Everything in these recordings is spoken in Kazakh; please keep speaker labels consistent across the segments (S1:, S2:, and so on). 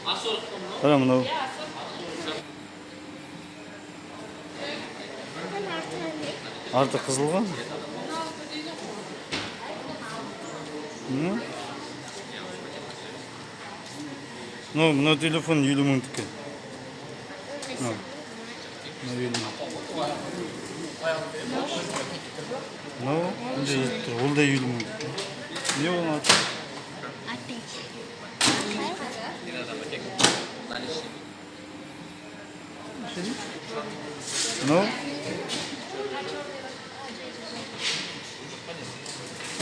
S1: Qara mınau. Arты қызылған. Мынау телефон 50 мыңдікі. Мынау 50 мың. Мынау мында жетіп тұр. Ол да 50 мыңдікі. Не оның аты? Мынау?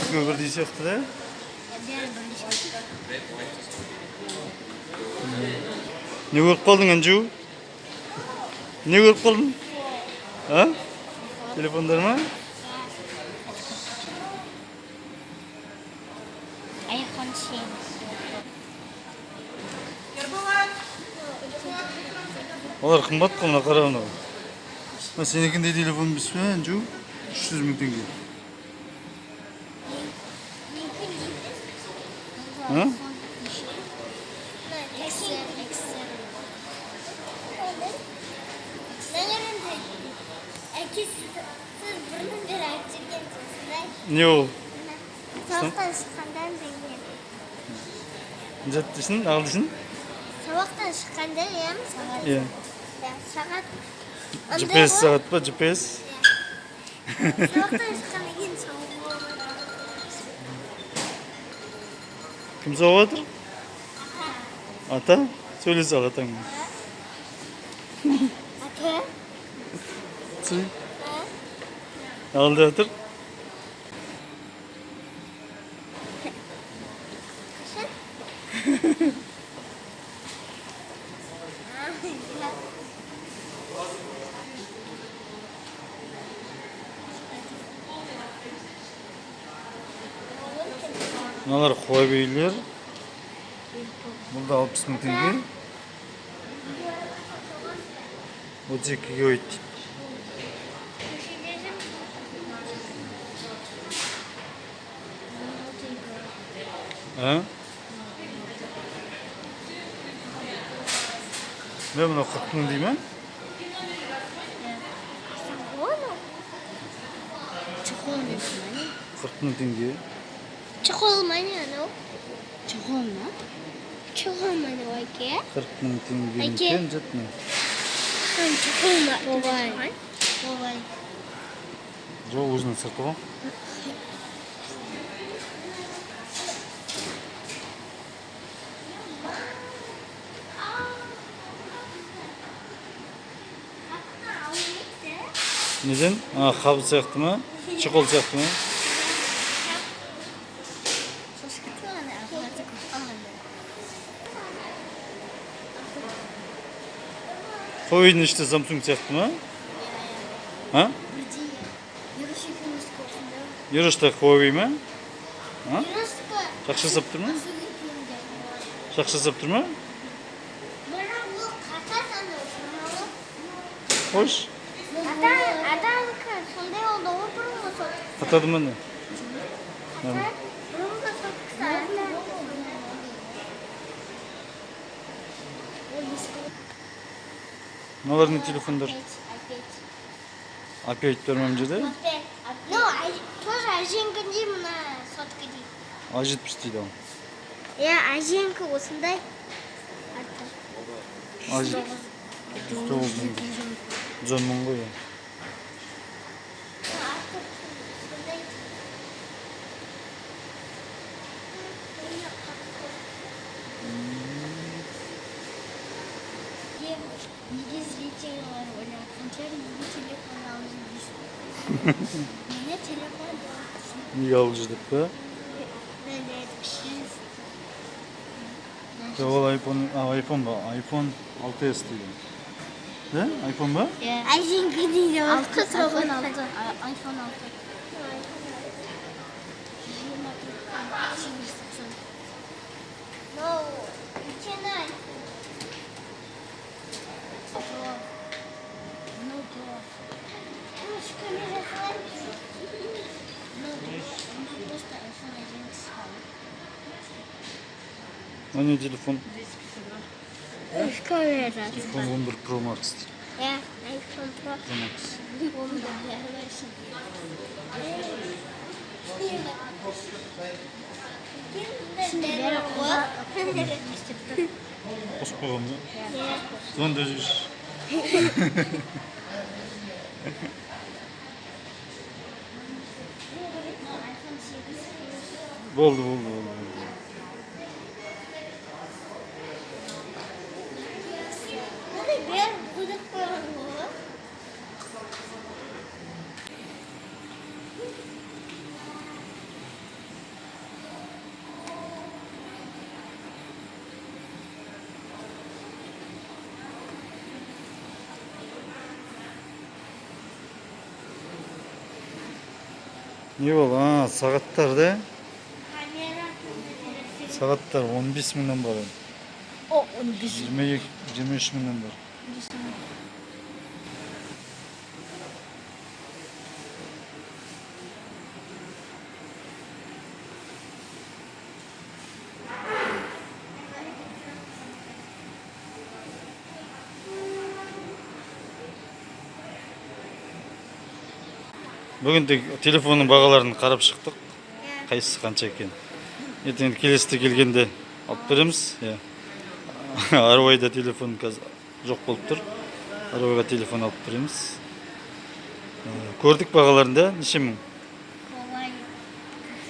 S1: Екеуі бірдей сияқты да? Не көріп қалдың, Анжу? Не көріп қалдың? А? Телефондар ма?
S2: iPhone 7.
S1: Олар қымбат қой, мына қара мынау. Сенікіндей телефон емес пе, Анжу? 300 мың теңге. А? Не ол?
S2: Сабақтан шыққандан бері.
S1: Жаттысың, ағылдысың?
S2: Сабақтан шыққанда,
S1: Иә.
S2: сағат.
S1: GPS сағат па, GPS?
S2: Сабақтан шыққаннан кейін сауық болды.
S1: Кім соғып отыр? Ата? Сөйлесе ал атаңмен.
S2: Ата?
S1: Алда отыр. Мыналар Huawei'лер. Бұл да 60 мың теңге. 32 ойт. Мен мына 40 мың деймін.
S2: Чехол не
S1: 40 мың теңге.
S2: Чехол мане анау? Чехол ма? Чехол мане ойке?
S1: 40 мың теңге екен жатмын.
S2: Чехол ма? Ой.
S1: Жоқ, өзінің сырты ғой. Неден? Қабы сияқты ма? Чехол сияқты ма? Huawei'nin işte Samsung сияқты ма? А? Yarışta Huawei ма? Жақсы жасап тұр ма? Жақсы жасап тұр ма? Қош.
S2: Адамка сондай oldu. O burnunu soktu.
S1: Atadım ben de.
S2: Burnunu soktu.
S1: Мыналар не телефондар? Опять көрмемде де?
S2: Ну, тоже аженкінде мына сотка дейді.
S1: A70 дейді ол.
S2: Иә, аженка осындай.
S1: A70. 109 мың. 10 мың ғой.
S2: Неге зрителер ойлатқанша неге телефон алып жүрсің? Мені телефон болсын.
S1: Неге алып жүрдік па? Ол iPhone ба? iPhone 6s дейді. Да? iPhone ба?
S2: Аженка дейді.
S3: iPhone 6.
S2: No, içine.
S1: А не телефон.
S2: Üç kamera.
S1: iPhone 11 Pro Max.
S2: Ya, iPhone Pro.
S1: Pro Max.
S2: Şimdi nereye koy?
S1: Қосып қойғам да. Звонда жүрші. Болды.
S2: Ben kuyruk koyalım.
S1: Не бол? Сағаттар да?
S2: Kamera.
S1: Сағаттар 15 мыңнан бар.
S2: O 15.
S1: 23 мыңнан бар. Бүгін телефонның бағаларын қарап шықтық. Қайсысы қанша екен. Ертең келесіде келгенде алып береміз. Аруайда телефон қазір жоқ болып тұр. Аруайға телефон алып береміз. Көрдік бағаларында неше мың?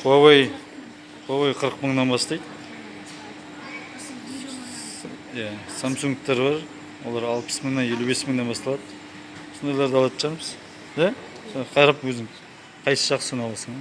S2: Kolay.
S1: Huawei 40 мыңнан бастайды. Samsung'тар бар. Олар 60 мыңнан 55 мыңнан басталады. Сондайларды алатын шығармыз. Да? Қарап өзің қайсы жақсыны аласың?